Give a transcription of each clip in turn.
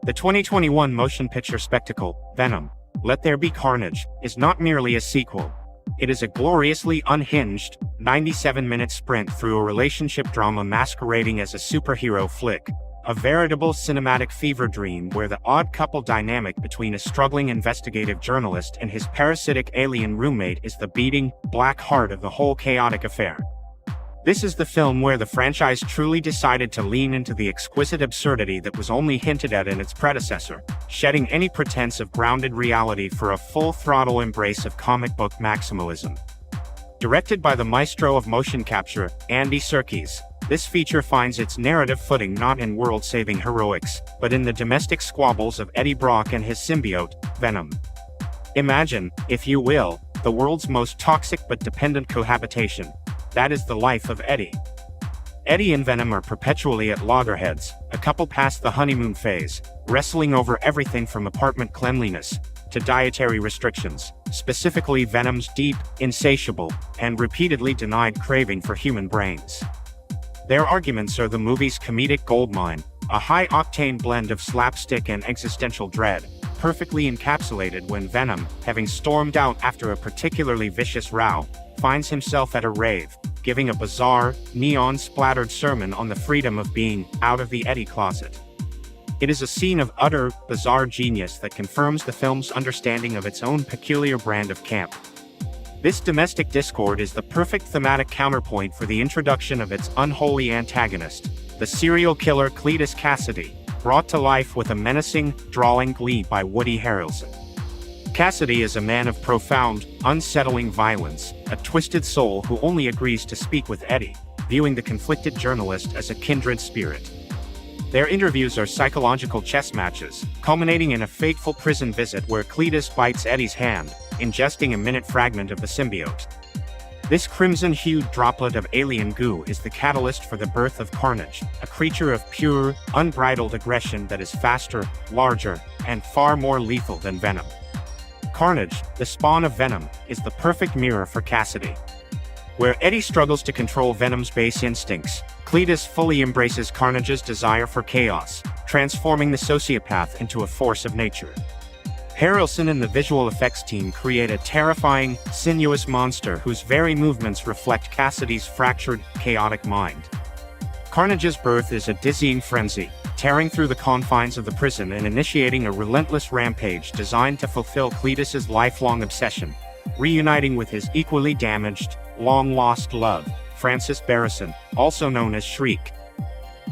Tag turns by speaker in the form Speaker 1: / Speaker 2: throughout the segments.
Speaker 1: The 2021 motion picture spectacle, Venom, There Be Carnage, is not merely a sequel. It is a gloriously unhinged, 97-minute sprint through a relationship drama masquerading as a superhero flick. A veritable cinematic fever dream where the odd couple dynamic between a struggling investigative journalist and his parasitic alien roommate is the beating, black heart of the whole chaotic affair. This is the film where the franchise truly decided to lean into the exquisite absurdity that was only hinted at in its predecessor, shedding any pretense of grounded reality for a full-throttle embrace of comic book maximalism. Directed by the maestro of motion capture, Andy Serkis, this feature finds its narrative footing not in world-saving heroics, but in the domestic squabbles of Eddie Brock and his symbiote, Venom. Imagine, if you will, the world's most toxic but dependent cohabitation. That is the life of Eddie. Eddie and Venom are perpetually at loggerheads, a couple past the honeymoon phase, wrestling over everything from apartment cleanliness to dietary restrictions, specifically Venom's deep, insatiable, and repeatedly denied craving for human brains. Their arguments are the movie's comedic goldmine, a high-octane blend of slapstick and existential dread, perfectly encapsulated when Venom, having stormed out after a particularly vicious row, finds himself at a rave, giving a bizarre, neon-splattered sermon on the freedom of being out of the Eddie closet. It is a scene of utter, bizarre genius that confirms the film's understanding of its own peculiar brand of camp. This domestic discord is the perfect thematic counterpoint for the introduction of its unholy antagonist, the serial killer Cletus Cassidy, brought to life with a menacing, drawling glee by Woody Harrelson. Cassidy is a man of profound, unsettling violence, a twisted soul who only agrees to speak with Eddie, viewing the conflicted journalist as a kindred spirit. Their interviews are psychological chess matches, culminating in a fateful prison visit where Cletus bites Eddie's hand, ingesting a minute fragment of the symbiote. This crimson-hued droplet of alien goo is the catalyst for the birth of Carnage, a creature of pure, unbridled aggression that is faster, larger, and far more lethal than Venom. Carnage, the spawn of Venom, is the perfect mirror for Cassidy. Where Eddie struggles to control Venom's base instincts, Cletus fully embraces Carnage's desire for chaos, transforming the sociopath into a force of nature. Harrelson and the visual effects team create a terrifying, sinuous monster whose very movements reflect Cassidy's fractured, chaotic mind. Carnage's birth is a dizzying frenzy, tearing through the confines of the prison and initiating a relentless rampage designed to fulfill Cletus's lifelong obsession, reuniting with his equally damaged, long-lost love, Frances Barrison, also known as Shriek.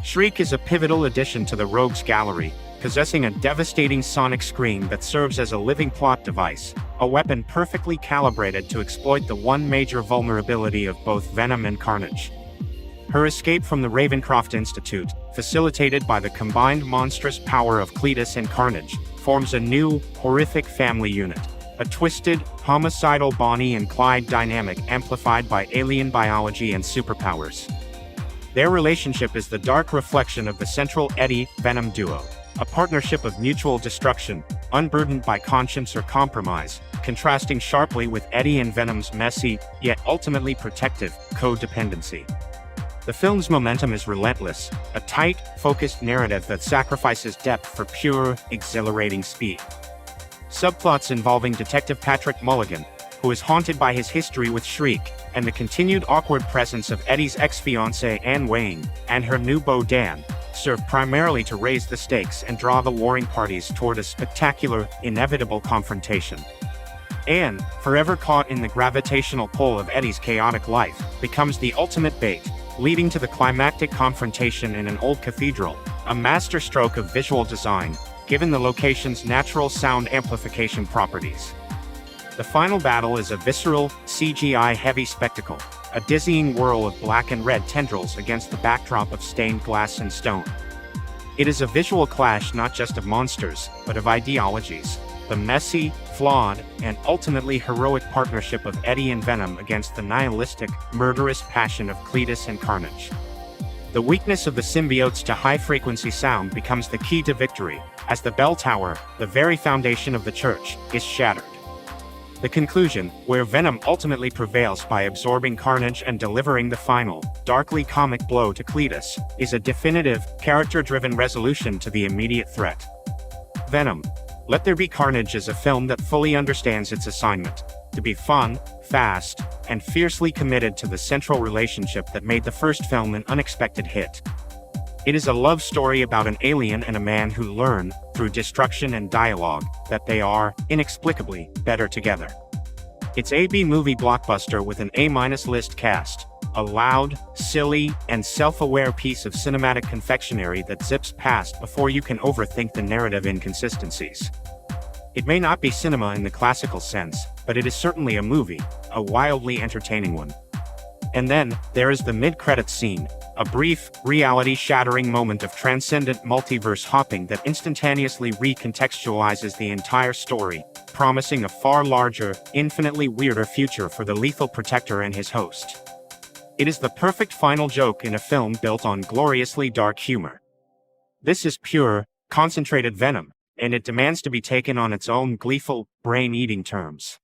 Speaker 1: Shriek is a pivotal addition to the Rogues Gallery, possessing a devastating sonic scream that serves as a living plot device, a weapon perfectly calibrated to exploit the one major vulnerability of both Venom and Carnage. Her escape from the Ravencroft Institute, facilitated by the combined monstrous power of Cletus and Carnage, forms a new, horrific family unit, a twisted, homicidal Bonnie and Clyde dynamic amplified by alien biology and superpowers. Their relationship is the dark reflection of the central Eddie-Venom duo, a partnership of mutual destruction, unburdened by conscience or compromise, contrasting sharply with Eddie and Venom's messy, yet ultimately protective, codependency. The film's momentum is relentless, a tight, focused narrative that sacrifices depth for pure, exhilarating speed. Subplots involving Detective Patrick Mulligan, who is haunted by his history with Shriek, and the continued awkward presence of Eddie's ex-fiancée Anne Wayne, and her new beau Dan, serve primarily to raise the stakes and draw the warring parties toward a spectacular, inevitable confrontation. Anne, forever caught in the gravitational pull of Eddie's chaotic life, becomes the ultimate bait, leading to the climactic confrontation in an old cathedral, a masterstroke of visual design, given the location's natural sound amplification properties. The final battle is a visceral, CGI-heavy spectacle, a dizzying whirl of black and red tendrils against the backdrop of stained glass and stone. It is a visual clash not just of monsters, but of ideologies, the messy, flawed, and ultimately heroic partnership of Eddie and Venom against the nihilistic, murderous passion of Cletus and Carnage. The weakness of the symbiotes to high-frequency sound becomes the key to victory, as the bell tower, the very foundation of the church, is shattered. The conclusion, where Venom ultimately prevails by absorbing Carnage and delivering the final, darkly comic blow to Cletus, is a definitive, character-driven resolution to the immediate threat. Venom. Let There Be Carnage is a film that fully understands its assignment: to be fun, fast, and fiercely committed to the central relationship that made the first film an unexpected hit. It is a love story about an alien and a man who learn, through destruction and dialogue, that they are, inexplicably, better together. It's a B-movie blockbuster with an A-list cast, a loud, silly, and self-aware piece of cinematic confectionery that zips past before you can overthink the narrative inconsistencies. It may not be cinema in the classical sense, but it is certainly a movie, a wildly entertaining one. And then, there is the mid-credits scene, a brief, reality-shattering moment of transcendent multiverse hopping that instantaneously recontextualizes the entire story, promising a far larger, infinitely weirder future for the Lethal Protector and his host. It is the perfect final joke in a film built on gloriously dark humor. This is pure, concentrated Venom, and it demands to be taken on its own gleeful, brain-eating terms.